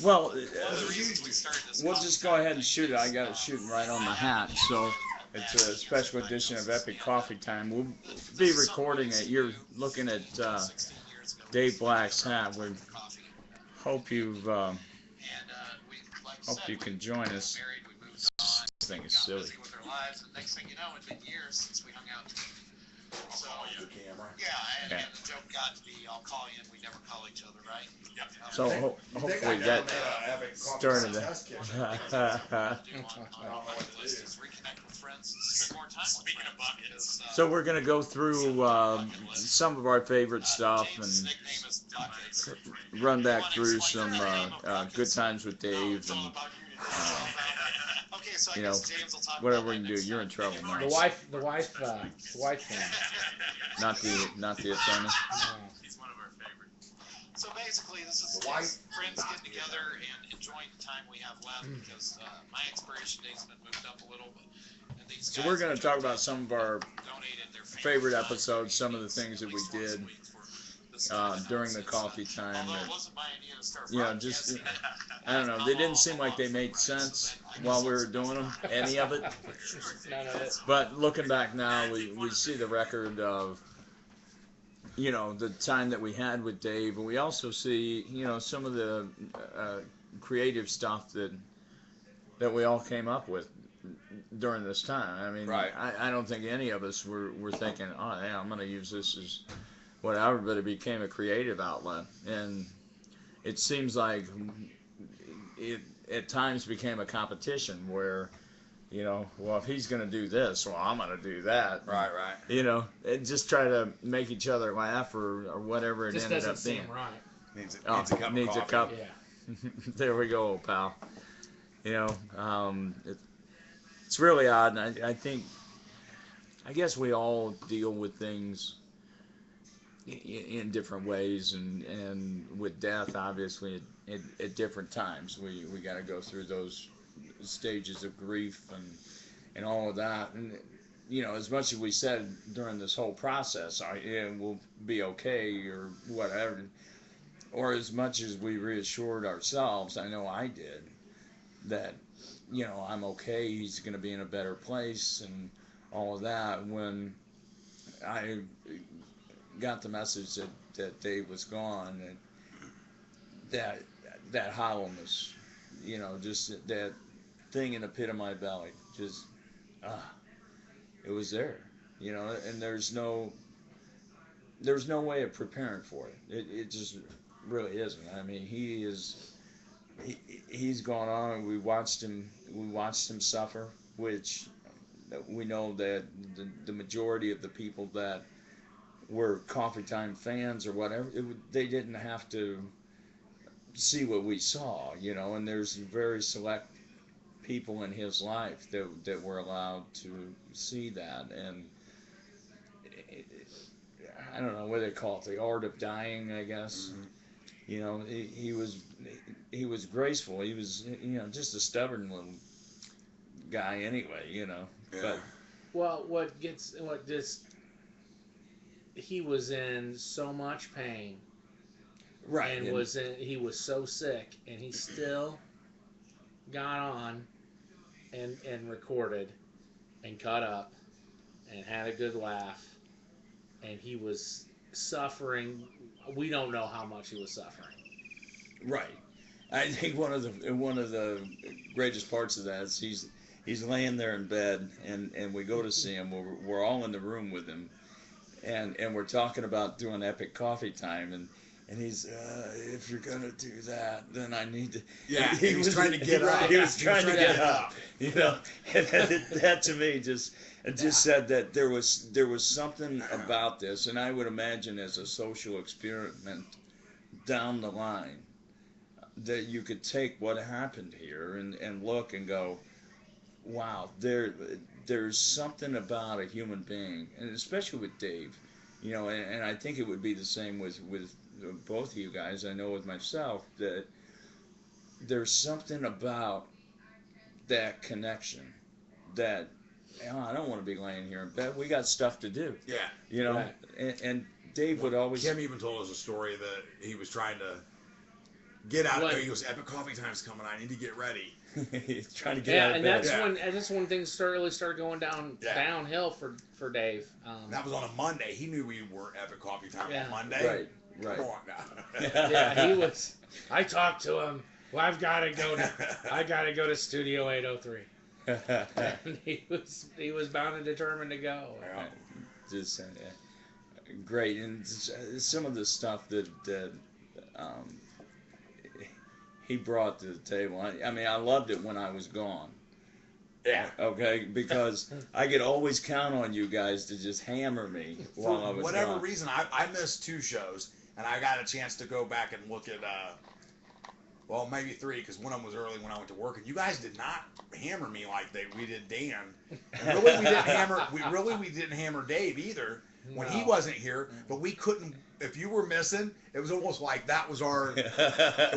Well, One of the reasons we started this we'll coffee just go time ahead and thing shoot it. I is got it shooting right on the hat, so it's a special edition of Epic Coffee Time. We'll be recording it. You're looking at 16 years ago we Dave Black's started hat. our We time for coffee. hope you've And we, like I hope said, you we can join got us. married, we moved on, This thing we is got silly. busy with our lives, and next thing you know, it'd been years since we hung out. So, The camera. yeah, and, Okay. and the joke got to be, I'll call you, and we never call each other, right? Yep. So hopefully that started it. Is reconnect with friends, spend more time with friends. Speaking of buckets. So we're gonna go through some of our favorite stuff James' and nickname is Buckets. run back through some good times with Dave and Okay, so I you know, guess James will talk whatever we about can that do. You're in next trouble time. now. The wife thing. Not the attorney. He's one of our favorites. So basically, this is The wife? friends getting together and enjoying the time we have left because my expiration date's been moved up a little bit. And these So guys we're gonna talk about some of our donated their favorite time episodes, some of the things that we at least once a did week for this kind of during the nonsense. coffee time. Although it That, wasn't my idea to start you know, just broadcasting. I don't know. They didn't seem like they made sense while we were doing them, any of it. None of it. But looking back now, we see the record of, you know, the time that we had with Dave, and we also see, you know, some of the creative stuff that we all came up with during this time. I mean, Right. I don't think any of us were thinking, oh yeah, I'm going to use this as whatever, but it became a creative outlet, and it seems like it at times became a competition where, you know, well, if he's going to do this, well, I'm going to do that. Right, right. You know, and just try to make each other laugh or whatever it Just ended doesn't up being. seem right. Needs Oh, a cup needs a of cup. coffee. Yeah. There we go, pal. You know, it's really odd, and I guess we all deal with things in different ways, and with death, obviously, at different times. We got to go through those stages of grief and all of that. And, you know, as much as we said during this whole process, yeah, we'll be okay or whatever, or as much as we reassured ourselves, I know I did, that, you know, I'm okay, he's going to be in a better place and all of that. When I got the message that Dave was gone, and that hollowness, you know, just that thing in the pit of my belly, just it was there, you know, and there's no way of preparing for it. It just really isn't. I mean, he's gone on. We watched him suffer, which we know that the majority of the people that were Coffee Time fans or whatever, they didn't have to see what we saw, you know, and there's very select people in his life that were allowed to see that. And it, I don't know what they call it, the art of dying, I guess. Mm-hmm. You know, he was graceful. He was, you know, just a stubborn little guy anyway, you know. Yeah. But Well, he was in so much pain right, and he was so sick, and he still got on and recorded and cut up and had a good laugh, and he was suffering. We don't know how much he was suffering. right. I think one of the greatest parts of that is he's laying there in bed, and we go to see him. We're all in the room with him, and we're talking about doing Epic Coffee Time, and he's if you're gonna do that, then I need to. Yeah, he was trying to get up. He was trying to trying get to up. You know, and that to me just said that there was something about this, and I would imagine as a social experiment down the line that you could take what happened here and look and go, wow, there's something about a human being, and especially with Dave, you know, and I think it would be the same with both of you guys. I know with myself that there's something about that connection that I don't want to be laying here in bed. We got stuff to do, Yeah. you know, Right. and Dave would always. Kim even told us a story that he was trying to get out. What? He goes, Epic Coffee Time's coming. I need to get ready. He's trying to get Yeah, out of and bed. that's when things really started going downhill for Dave. That was on a Monday. He knew we were Epic Coffee Time Yeah. on Monday. Right. Come on now. Yeah, he was. I talked to him. Well, I gotta go to Studio 803. And he was bound and determined to go. Yeah. Just great, and some of the stuff that he brought to the table. I mean, I loved it when I was gone. Yeah. Okay, because I could always count on you guys to just hammer me while I For was whatever gone. reason, I missed 2 shows, and I got a chance to go back and look at, well, maybe 3, because one of them was early when I went to work, and you guys did not hammer me like we did Dan. And really, we didn't hammer Dave either when he No. wasn't here, but we couldn't. If you were missing, it was almost like that was our.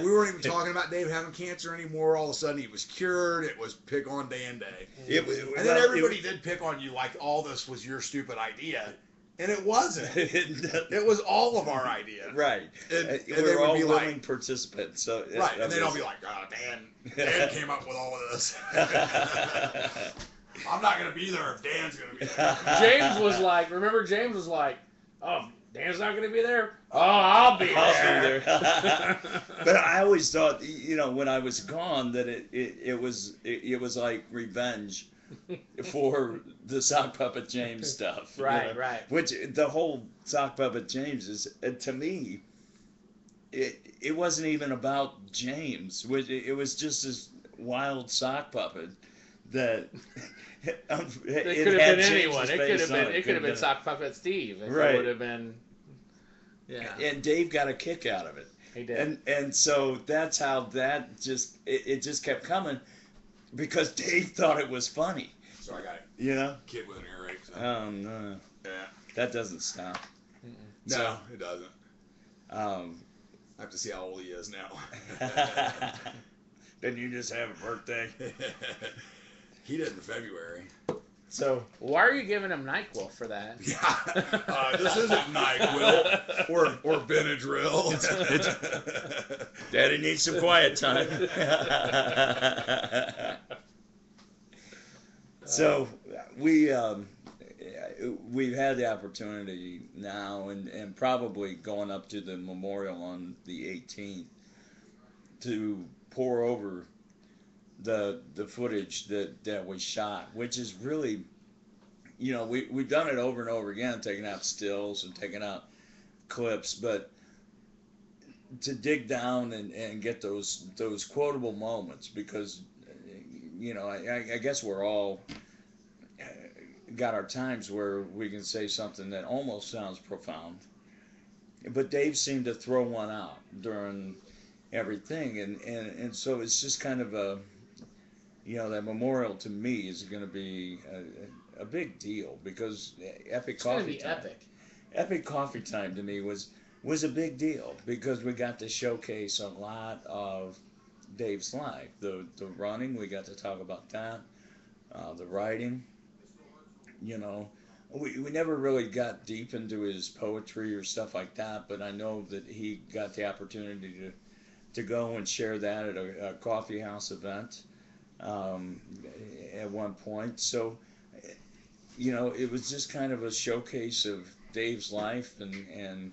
We weren't even talking about Dave having cancer anymore. All of a sudden, he was cured. It was pick on Dan Day. And then everybody did pick on you like all this was your stupid idea. And it wasn't. It was all of our idea. Right. And We they were would all be willing like, participants. So right. And they'd all be like, oh, Dan came up with all of this. I'm not going to be there if Dan's going to be there. James was like, oh, Dan's not going to be there? Oh, I'll be there. But I always thought, when I was gone, that it was like revenge for the Sock Puppet James stuff. Right, right. Which the whole Sock Puppet James is, to me, it wasn't even about James. It was just this wild sock puppet that. It could have been anyone. It could have been Sock Puppet Steve. Right. It would have been. Yeah. And Dave got a kick out of it. He did. And so that's how that just kept coming, because Dave thought it was funny. So I got a kid with an earache. So. Oh no. Yeah. That doesn't stop. No, it doesn't. Um, I have to see how old he is now. Then you just have a birthday. He did in February. So Why are you giving him NyQuil for that? Yeah. This isn't NyQuil or Benadryl. Daddy needs some quiet time. So we've had the opportunity now, and probably going up to the memorial on the 18th, to pour over the footage that we shot, which is really, we've done it over and over again, taking out stills and taking out clips, but to dig down and get those quotable moments, because I guess we're all got our times where we can say something that almost sounds profound, but Dave seemed to throw one out during everything, and so it's just kind of a, that memorial to me is going to be a big deal, because Epic Coffee Time to me was a big deal, because we got to showcase a lot of Dave's life. The running, we got to talk about that. The writing, we never really got deep into his poetry or stuff like that, but I know that he got the opportunity to go and share that at a coffee house event at one point. So, it was just kind of a showcase of Dave's life and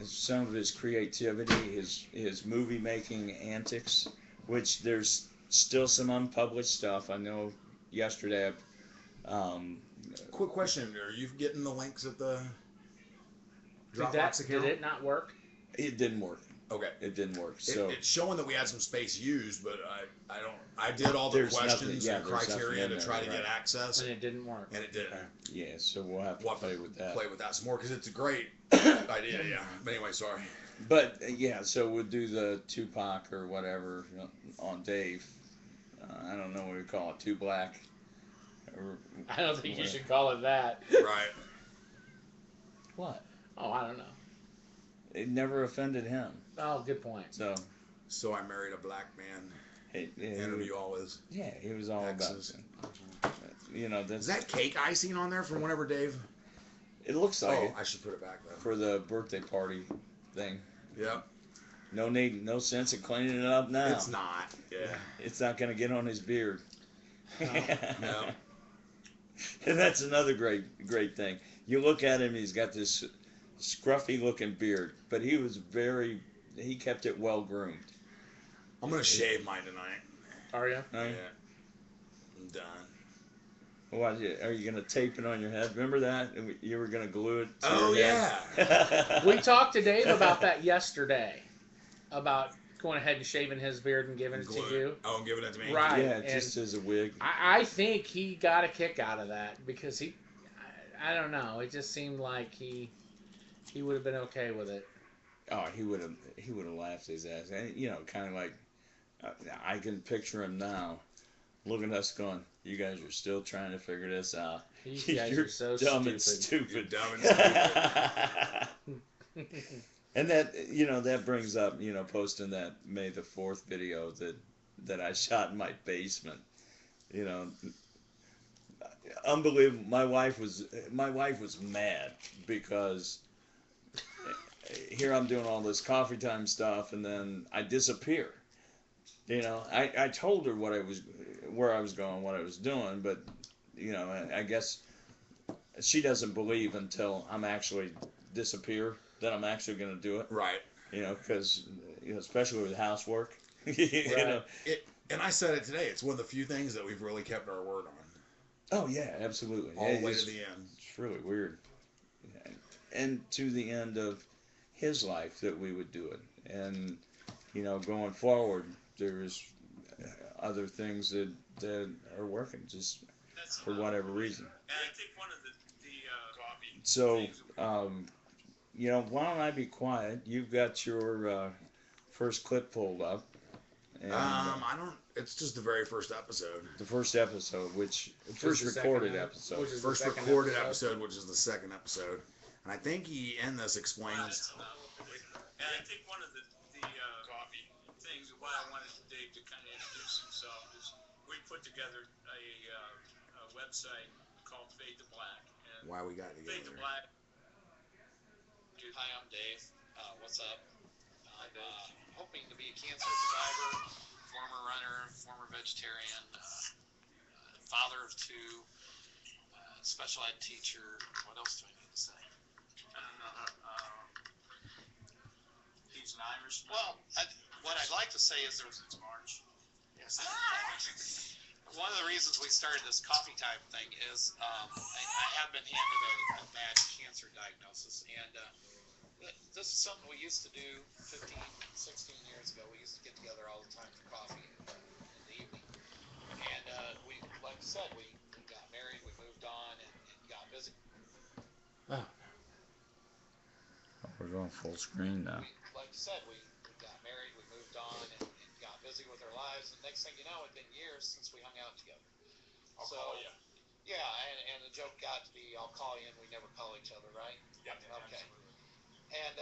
some of his creativity, his movie making antics, which there's still some unpublished stuff. I know yesterday Quick question: are you getting the links at the Dropbox account? Did it not work? it didn't work. Okay. It didn't work. So It's showing that we had some space used, but I did all the There's questions nothing- and yeah, there's criteria nothing to in try there, to get right. access, And it didn't work. and it didn't. yeah, so we'll have to We'll have play with that. Play with that some more, because it's a great idea. Yeah. But anyway, sorry. But yeah, so we'll do the Tupac or whatever on Dave. I don't know what we call it, Two Black. Or, I don't think you should call it that. Right. what? Oh, I don't know. It never offended him. Oh, good point. So So I married a black man. Interview all his Yeah, he was all exes. about. Is that cake icing on there from whenever Dave? It looks like Oh, it I should put it back then. for the birthday party thing. Yep. no sense in cleaning it up now. It's not. Yeah. It's not going to get on his beard. No. And that's another great thing. You look at him, he's got this scruffy looking beard, but he kept it well groomed. I'm gonna shave mine tonight. Are you? Yeah. I'm done. What, are you going to tape it on your head? Remember that? You were going to glue it to Oh, your head? yeah. We talked to Dave about that yesterday, about going ahead and shaving his beard and giving it to you. Oh, and giving it to me. Right. Yeah, and just as a wig. I think he got a kick out of that because I don't know. It just seemed like he would have been okay with it. Oh, he would have laughed his ass. And, kind of like, I can picture him now, looking at us going, "You guys are still trying to figure this out. You guys You're are so dumb and stupid." You're stupid." dumb and stupid. And that that brings up posting that May the 4th video that I shot in my basement. Unbelievable. My wife was mad because here I'm doing all this coffee time stuff and then I disappear. I told her where I was going, what I was doing, but I guess she doesn't believe until I'm actually disappear that I'm actually going to do it. Right. Because especially with housework. Right. And I said it today. It's one of the few things that we've really kept our word on. Oh yeah, absolutely. All the way to the end. It's really weird. And to the end of his life that we would do it. And going forward, there's other things that are working just for whatever reason. And I think one of the coffee. So, why don't I be quiet? You've got your first clip pulled up. And, I don't. It's just the very first episode. the first episode, first the recorded second episode. which is the First second recorded episode, which is the second episode. And I think he in this explains. And I think one of the coffee things why I wanted Dave to kind of introduce himself is we put together a website called Fade to Black. And Why we got Fade to together. Black. Hi, I'm Dave. What's up? I'm hoping to be a cancer survivor, former runner, former vegetarian, father of two, special ed teacher. What else do I need to say? He's an Irishman. Well, what I'd like to say is it's March. Yes. One of the reasons we started this coffee time thing is I have been handed a bad cancer diagnosis, and this is something we used to do 15, 16 years ago. We used to get together all the time for coffee in the evening. And we, like I said, we got married, we moved on, and got busy. Oh. We're going full screen now. Like I said, we got married, we moved on, and got busy with our lives. And next thing you know, it's been years since we hung out together. I'll call you. Yeah, and the joke got to be, I'll call you, and we never call each other, right? Yep. Okay. Absolutely. And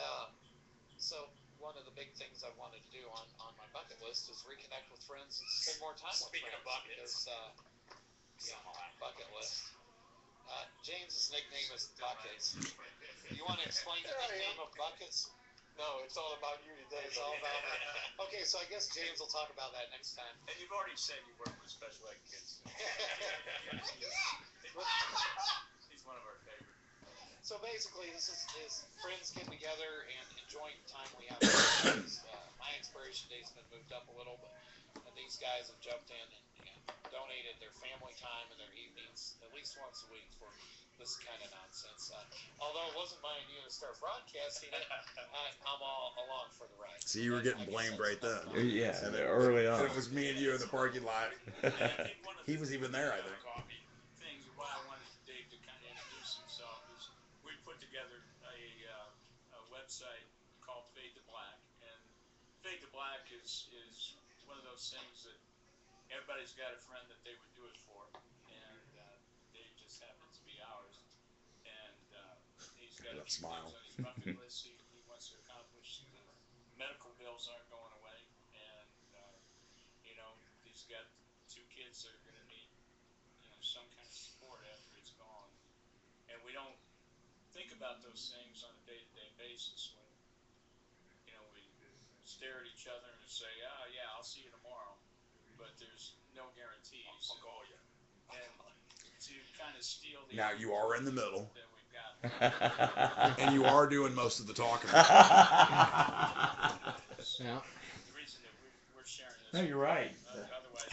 so one of the big things I wanted to do on my bucket list is reconnect with friends and spend more time with friends. Speaking of buckets. Bucket list. James's nickname is Buckets. You want to explain the nickname of Buckets? No, it's all about you today. It's all about me. Okay, so I guess James will talk about that next time. And you've already said you work with special ed kids. He's one of our favorites. So basically, this is friends getting together and enjoying the time we have. My expiration date's been moved up a little, but these guys have jumped in and donated their family time and their evenings at least once a week for this kind of nonsense. Although it wasn't my idea to start broadcasting it, I'm all along for the ride. See, you were getting blamed right then. Yeah, early on. And it was me and you in the parking lot. He was even there, I think. Coffee things why I wanted Dave to kind of introduce himself is we put together a website called Fade to Black, and Fade to Black is one of those things that everybody's got a friend that they would do it for, and Dave just happens to be ours. And he's got a few things on his bucket list he wants to accomplish. The medical bills aren't going away, and he's got two kids that are going to need some kind of support after he's gone. And we don't think about those things on a day-to-day basis when we stare at each other and say, "Oh yeah, I'll see you tomorrow," but there's no guarantees. I'll call you. And to kind of steal the Now you are in the middle, that we've got, and you are doing most of the talking. Yeah. the reason that we're sharing this. No, you're right. Otherwise,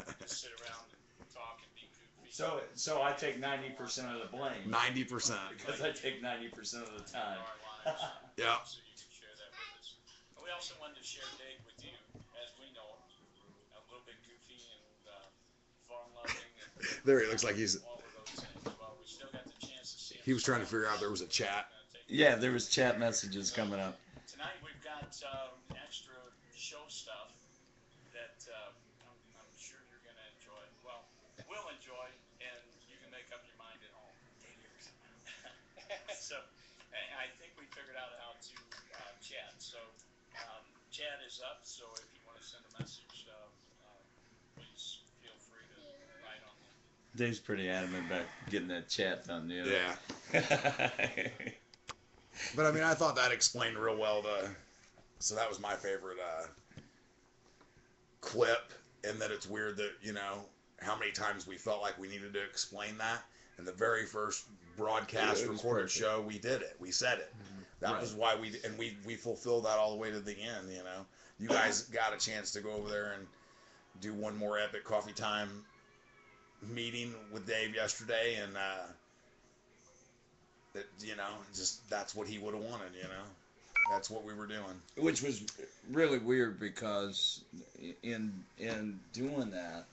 we just sit around and talk and be goofy. So I take 90% of the blame 90%. because I take 90% of the time. Our lives, Yeah. so you can share that with us. And we also wanted to share Dave with you, as we know him, a little bit goofy and fun-loving. And There he looks like he's. all of those things. Well, we still got the chance to see him. He was trying to figure out there was a chat. Yeah, there was chat messages coming up. Tonight we've got extra show stuff that I'm sure you're going to enjoy. Well, we'll enjoy, and you can make up your mind at home. So I think we figured out how to chat. So chat is up. So if you want to send a message, please feel free to write on the. Dave's pretty adamant about getting that chat done. You know? Yeah. But I mean, I thought that explained real well so that was my favorite clip, and that it's weird that, how many times we felt like we needed to explain that. And the very first broadcast recorded show, we did it. We said it. Mm-hmm. That was why we fulfilled that all the way to the end, You guys got a chance to go over there and do one more epic coffee time meeting with Dave yesterday, and that, just that's what he would have wanted, That's what we were doing. Which was really weird because in doing that,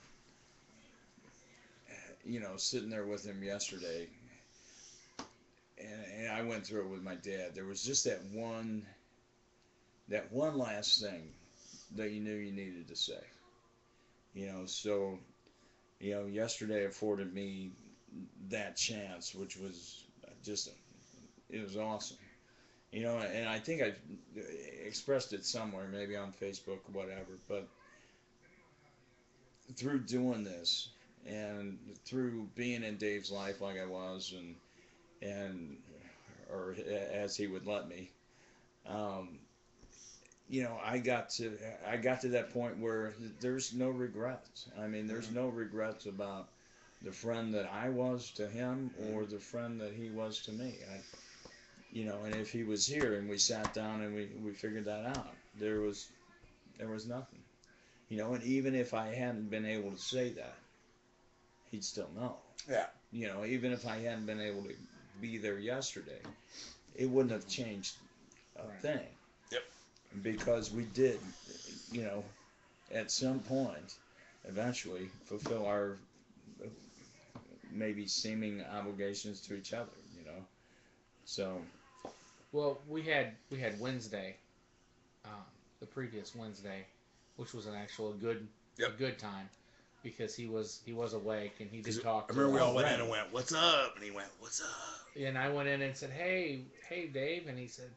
sitting there with him yesterday, and I went through it with my dad. There was just that one last thing that you knew you needed to say. So, yesterday afforded me that chance, which was it was awesome. And I think I expressed it somewhere, maybe on Facebook or whatever, but through doing this and through being in Dave's life like I was, or as he would let me, I got to that point where there's no regrets. I mean, there's no regrets about the friend that I was to him or the friend that he was to me. And if he was here and we sat down and we figured that out, there was nothing. And even if I hadn't been able to say that, he'd still know. Yeah. Even if I hadn't been able to be there yesterday, it wouldn't have changed a thing. Yep. Because we did, at some point, eventually fulfill our maybe seeming obligations to each other, So. Well, we had Wednesday, the previous Wednesday, which was a good time, because he was awake and he did talk. I remember we all went in and went, "What's up?" And he went, "What's up?" And I went in and said, "Hey, Dave," and he said,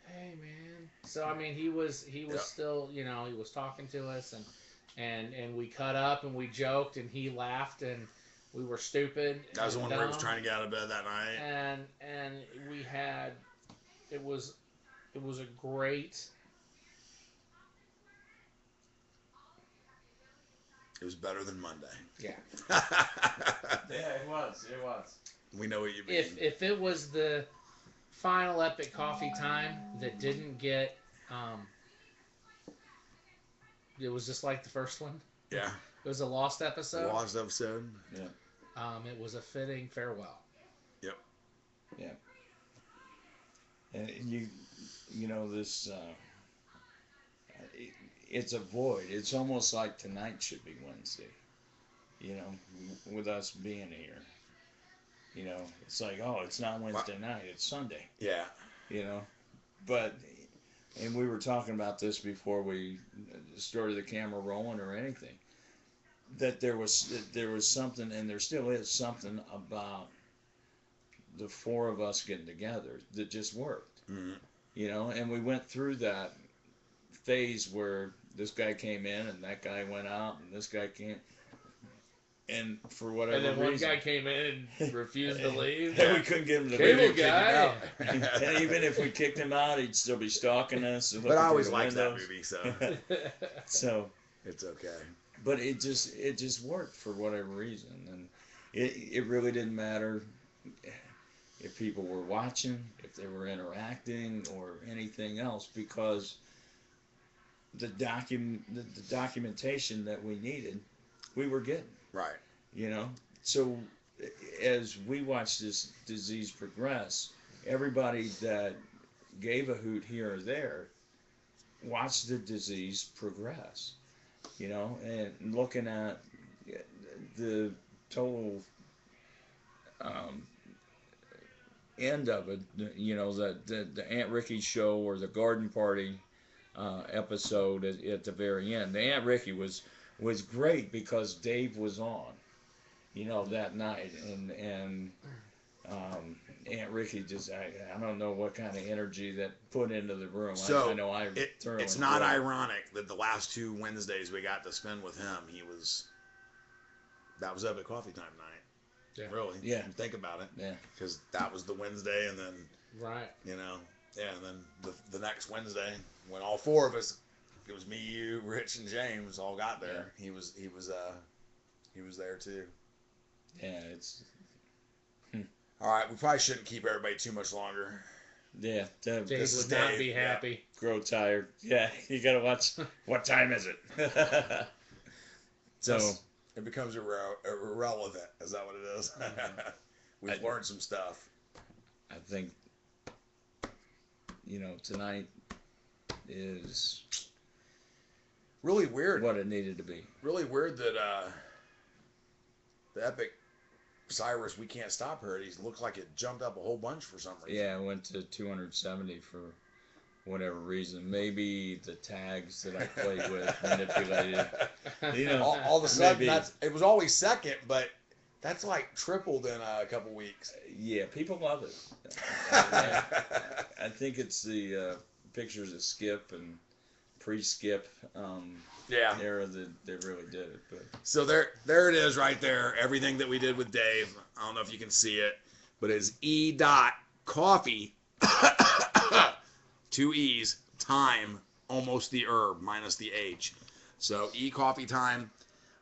"Hey, man." So I mean, he was still, he was talking to us, and we cut up and we joked and he laughed and we were stupid. That was the one where he was trying to get out of bed that night. And we had, it was a great. It was better than Monday. Yeah. Yeah, it was. We know what you mean. If it was the final epic coffee time that didn't get, it was just like the first one. Yeah. It was a lost episode. Yeah. It was a fitting farewell. Yep. Yeah. And this, it's a void. It's almost like tonight should be Wednesday, with us being here. It's like, oh, it's not Wednesday night, it's Sunday. Yeah. But, and we were talking about this before we started the camera rolling or anything, that there was something, and there still is something about the four of us getting together that just worked. Mm-hmm. And we went through that phase where this guy came in and that guy went out and this guy came. and for whatever And then one reason, guy came in and refused to leave. and we couldn't get him to Cable leave. guy. And even if we kicked him out, he'd still be stalking us. And But I looking always through the liked that windows. movie, so So, it's okay. but it just worked for whatever reason, and it really didn't matter if people were watching, if they were interacting, or anything else, because the documentation that we needed, we were getting. Right. You know, so as we watched this disease progress, everybody that gave a hoot here or there watched the disease progress. You know, and looking at the total end of it, you know, the Aunt Ricky show or the garden party episode at the very end. The Aunt Ricky was great because Dave was on, you know, that night, and Aunt Ricky just I don't know what kind of energy that put into the room. So I know it's not ironic that the last 2 Wednesdays we got to spend with him, that was Epic Coffee Time night. Yeah. Really. Yeah. Think about it. Yeah. Because that was the Wednesday, and then Right. you know, yeah, and then the next Wednesday when all 4 of us, it was me, you, Rich, and James all got there. Yeah. He was there too. Yeah, it's. All right, we probably shouldn't keep everybody too much longer. Yeah, Dave This is would not Dave, be yeah. happy. grow tired. Yeah, you gotta watch. What time is it? So It becomes irrelevant. Is that what it is? We've learned some stuff. I think, you know, tonight is Really weird. what it needed to be. Really weird that the Epic Cyrus We Can't Stop Her. It looks like it jumped up a whole bunch for some reason. Yeah, I went to 270 for whatever reason. Maybe the tags that I played with manipulated. You know, all of a sudden, maybe. it was always second, but that's like tripled in a couple weeks. Yeah, people love it. I think it's the pictures of Skip and pre-Skip Yeah. era that they really did it. But So there it is right there. Everything that we did with Dave. I don't know if you can see it, but it's E.Coffee, 2 E's, time, almost the herb, minus the H. So E-Coffee Time,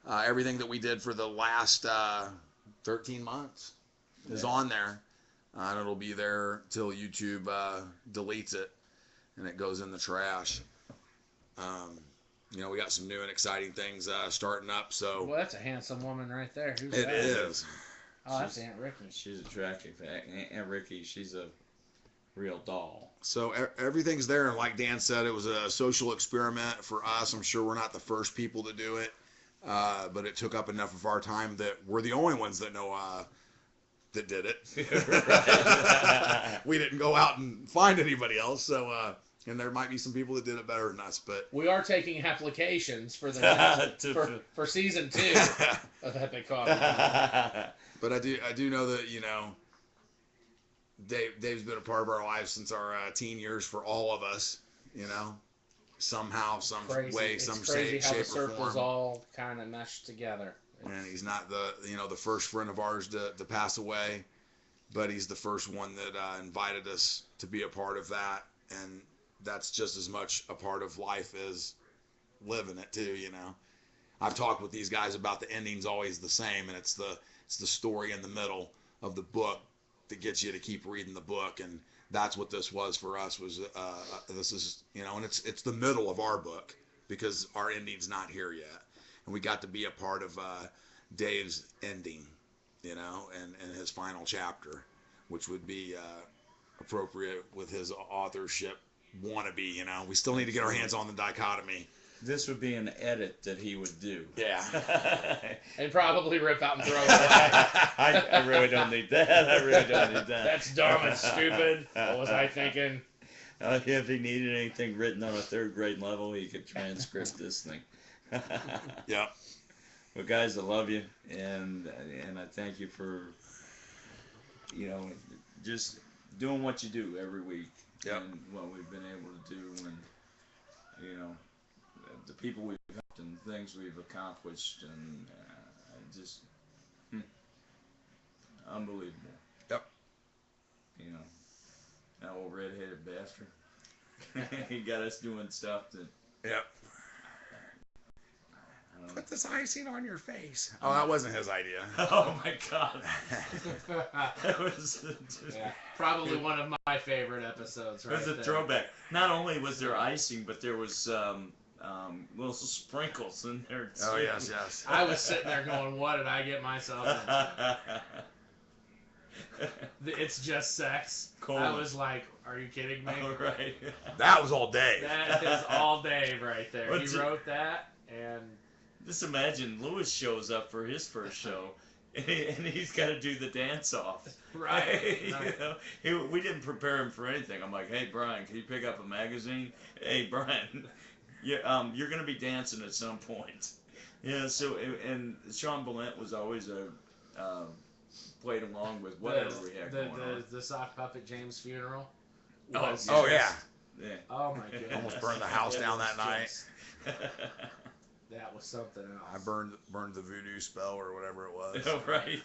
everything that we did for the last 13 months is on there. And it'll be there till YouTube deletes it and it goes in the trash. You know, we got some new and exciting things starting up. So Well, that's a handsome woman right there. Who's it that? is. Oh, that's Aunt Ricky. she's attractive. Aunt Ricky, she's a real doll. So everything's there, and like Dan said, it was a social experiment for us. I'm sure we're not the first people to do it, but it took up enough of our time that we're the only ones that know that did it. We didn't go out and find anybody else, so and there might be some people that did it better than us, but We are taking applications for the for season 2 of Epic Coffee. but I do know that, you know, Dave's been a part of our lives since our teen years for all of us, you know, somehow, some Crazy. way, It's some crazy how shape the or circles form. all kind of meshed together. And he's not the first friend of ours to pass away, but he's the first one that invited us to be a part of that, and that's just as much a part of life as living it too, you know. I've talked with these guys about the ending's always the same, and it's the story in the middle of the book that gets you to keep reading the book, and that's what this was for us. Was this is, you know, and it's the middle of our book because our ending's not here yet, and we got to be a part of Dave's ending, you know, and his final chapter, which would be appropriate with his authorship wannabe, you know. We still need to get our hands on the dichotomy. This would be an edit that he would do. Yeah. And probably rip out and throw it away. I really don't need that. I really don't need that. That's dumb and stupid. What was I thinking? If he needed anything written on a 3rd grade level, he could transcript this thing. Yeah. Well, guys, I love you, and I thank you for, you know, just doing what you do every week. Yep. And what we've been able to do, and, you know, the people we've helped and things we've accomplished, and just unbelievable. Yep. You know, that old red-headed bastard. He got us doing stuff that. Yep. I don't know. Put this icing on your face. Oh, that wasn't his idea. Oh my God. That was Yeah, probably one of my favorite episodes. It was a throwback. Not only was there icing, but there was little sprinkles in there too. Oh yes, yes. I was sitting there going, "What did I get myself into?" It's just sex. Cool. I was like, "Are you kidding me?" All right. That was all Dave. That is all Dave right there. What's He it- wrote that, and Just imagine Lewis shows up for his first show, and he's got to do the dance off. right. You know, we didn't prepare him for anything. I'm like, hey Brian, can you pick up a magazine? Hey Brian, you're gonna be dancing at some point. Yeah. So and Sean Ballent was always played along with whatever we had going on. The sock puppet James funeral. Oh, was Oh just- yeah. Yeah. Oh my goodness. Almost burned the house It down was that night. just- That was something else. I burned the voodoo spell or whatever it was. Oh, right.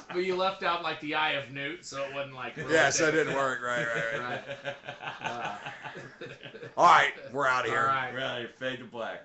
But you left out like the eye of Newt, so it wasn't like. Yeah, so it didn't work. Right. Right. All right, we're out of All here. right. Right, fade to black.